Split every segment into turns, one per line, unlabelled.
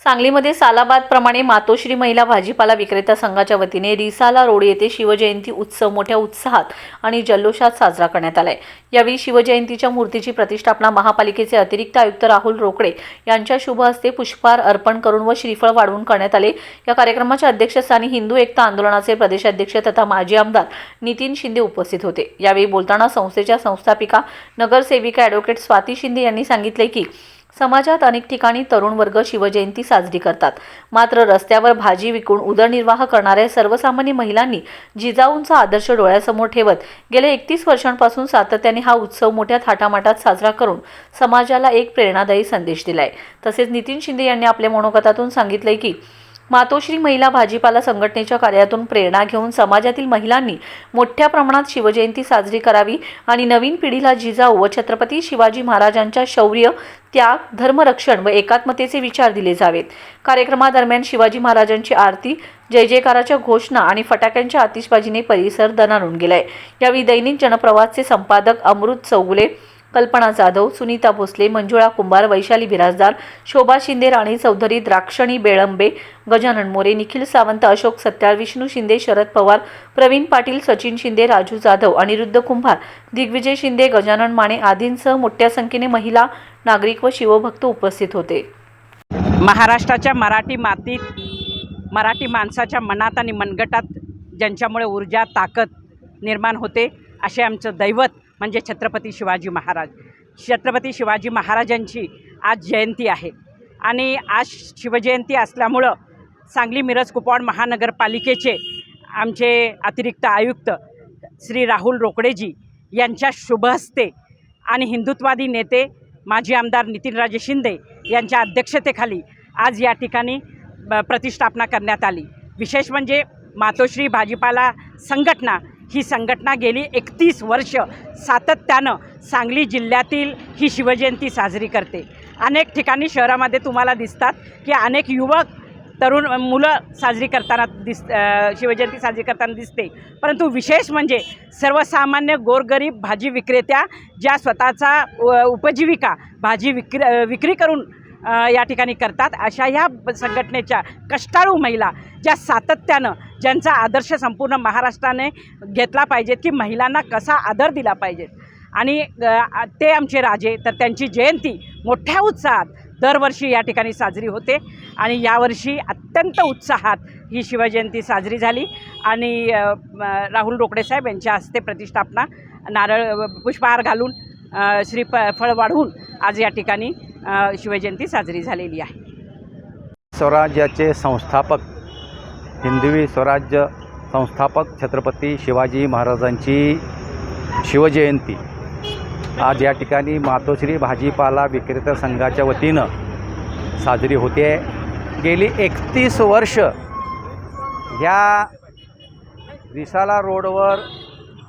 सांगलीमध्ये सालाबादप्रमाणे मातोश्री महिला भाजीपाला विक्रेता संघाच्या वतीने रिसाला रोड येथे शिवजयंती उत्सव मोठ्या उत्साहात आणि जल्लोषात साजरा करण्यात आलाय। यावेळी शिवजयंतीच्या मूर्तीची प्रतिष्ठापना महापालिकेचे अतिरिक्त आयुक्त राहुल रोकडे यांच्या शुभ हस्ते पुष्पहार अर्पण करून व श्रीफळ वाढवून करण्यात आले। या कार्यक्रमाच्या अध्यक्षस्थानी हिंदू एकता आंदोलनाचे प्रदेशाध्यक्ष तथा माजी आमदार नितीन शिंदे उपस्थित होते। यावेळी बोलताना संस्थेच्या संस्थापिका नगरसेविका ॲडव्होकेट स्वाती शिंदे यांनी सांगितले की समाजात अनेक ठिकाणी तरुण वर्ग शिवजयंती साजरी करतात, मात्र रस्त्यावर भाजी विकून उदरनिर्वाह करणाऱ्या सर्वसामान्य महिलांनी जिजाऊंचा आदर्श डोळ्यासमोर ठेवत गेल्या 31 वर्षांपासून सातत्याने हा उत्सव मोठ्या थाटामाटात साजरा करून समाजाला एक प्रेरणादायी संदेश दिलाय। तसेच नितीन शिंदे यांनी आपल्या मनोगतातून सांगितले की मातोश्री महिला भाजीपाला संघटनेच्या कार्यातून प्रेरणा घेऊन समाजातील महिलांनी मोठ्या प्रमाणात शिवजयंती साजरी करावी आणि नवीन पिढीला जिजाऊ व छत्रपती शिवाजी महाराजांच्या शौर्य, त्याग, धर्मरक्षण व एकात्मतेचे विचार दिले जावेत। कार्यक्रमादरम्यान शिवाजी महाराजांची आरती, जय जयकाराच्या घोषणा आणि फटाक्यांच्या आतिषबाजीने परिसर दणाणून गेलाय। यावेळी दैनिक जनप्रवासचे संपादक अमृत चौगुले, कल्पना जाधव, सुनीता भोसले, मंजुळा कुंभार, वैशाली बिराजदार, शोभा शिंदे, राणी चौधरी, द्राक्षणी बेळंबे, गजानन मोरे, निखिल सावंत, अशोक सत्याळ, विष्णू शिंदे, शरद पवार, प्रवीण पाटील, सचिन शिंदे, राजू जाधव, अनिरुद्ध कुंभार, दिग्विजय शिंदे, गजानन माने आदींसह मोठ्या संख्येने महिला, नागरिक व शिवभक्त उपस्थित होते।
महाराष्ट्राच्या मराठी मातीत, मराठी माणसाच्या मनात आणि मनगटात ज्यांच्यामुळे ऊर्जा, ताकद निर्माण होते असे आमचं दैवत म्हणजे छत्रपती शिवाजी महाराज। छत्रपती शिवाजी महाराजांची आज जयंती आहे आणि आज शिवजयंती असल्यामुळं सांगली मिरज कुपवाड महानगरपालिकेचे आमचे अतिरिक्त आयुक्त श्री राहुल रोकडेजी यांच्या शुभहस्ते आणि हिंदुत्ववादी नेते माजी आमदार नितीनराजे शिंदे यांच्या अध्यक्षतेखाली आज या ठिकाणी प्रतिष्ठापना करण्यात आली। विशेष म्हणजे मातोश्री भाजीपाला संघटना ही संघटना गेली 31 वर्ष सातत्यानं सांगली जिल्ह्यातील ही शिवजयंती साजरी करते। अनेक ठिकाणी शहरामध्ये तुम्हाला दिसतात की अनेक युवक, तरुण मुलं साजरी करताना शिवजयंती साजरी करताना दिसते, परंतु विशेष म्हणजे सर्वसामान्य गोरगरीब भाजी विक्रेत्या ज्या स्वतःचा उपजीविका भाजी विक्री करून या ठिकाणी करतात, अशा ह्या संघटनेच्या कष्टाळू महिला ज्या सातत्यानं, ज्यांचा आदर्श संपूर्ण महाराष्ट्राने घेतला पाहिजेत की महिलांना कसा आदर दिला पाहिजे आणि ते आमचे राजे, तर त्यांची जयंती मोठ्या उत्साहात दरवर्षी या ठिकाणी साजरी होते आणि यावर्षी अत्यंत उत्साहात ही शिवजयंती साजरी झाली आणि राहुल रोकडे साहेब यांच्या हस्ते प्रतिष्ठापना, नारळ पुष्पहार घालून श्रीफळ वाढवून आज या ठिकाणी शिवजयंती साजरी झालेली आहे।
स्वराज्याचे संस्थापक, हिंदवी स्वराज्य संस्थापक छत्रपती शिवाजी महाराजांची शिवजयंती आज या ठिकाणी मातोश्री भाजीपाला विक्रेता संघाच्या वतीनं साजरी होते। गेली 31 वर्ष ह्या रिसाला रोडवर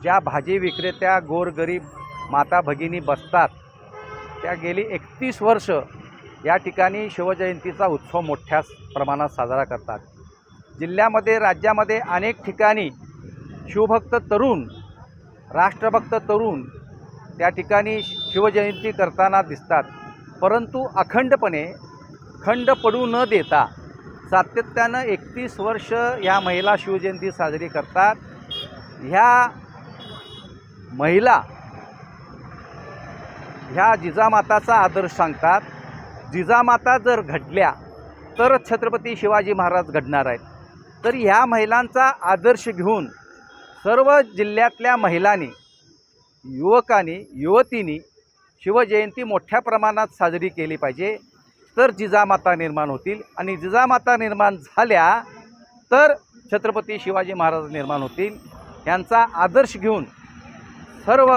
ज्या भाजी विक्रेत्या गोरगरीब माता भगिनी बसतात, त्या गेली 31 वर्ष या ठिकाणी शिवजयंतीचा उत्सव मोठ्या प्रमाणात साजरा करतात। जिल्ह्यामध्ये, राज्यामध्ये अनेक ठिकाणी शिवभक्त तरुण, राष्ट्रभक्त तरुण त्या ठिकाणी शिवजयंती करताना दिसतात, परंतु अखंडपणे खंड पडू न देता सातत्यानं 31 वर्ष ह्या महिला शिवजयंती साजरी करतात। ह्या महिला ह्या जिजामाताचा आदर्श सांगतात। जिजामाता जर घडल्या तर छत्रपती शिवाजी महाराज घडणार आहेत। तर ह्या महिलांचा आदर्श घेऊन सर्व जिल्ह्यातल्या महिलांनी, युवकांनी, युवतींनी शिवजयंती मोठ्या प्रमाणात साजरी केली पाहिजे, तर जिजामाता निर्माण होतील आणि जिजामाता निर्माण झाल्या तर छत्रपती शिवाजी महाराज निर्माण होतील। यांचा आदर्श घेऊन सर्व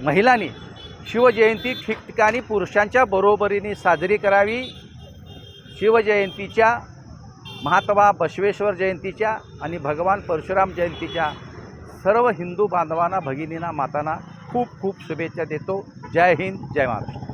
महिलांनी शिवजयंती ठिकठिकाणी पुरुषांच्या बरोबरीने साजरी करावी। शिवजयंतीच्या, महात्मा बसवेश्वर जयंतीच्या आणि भगवान परशुराम जयंतीच्या सर्व हिंदू बांधवांना, भगिनींना, मातांना खूप खूप शुभेच्छा देतो। जय हिंद, जय महाराष्ट्र।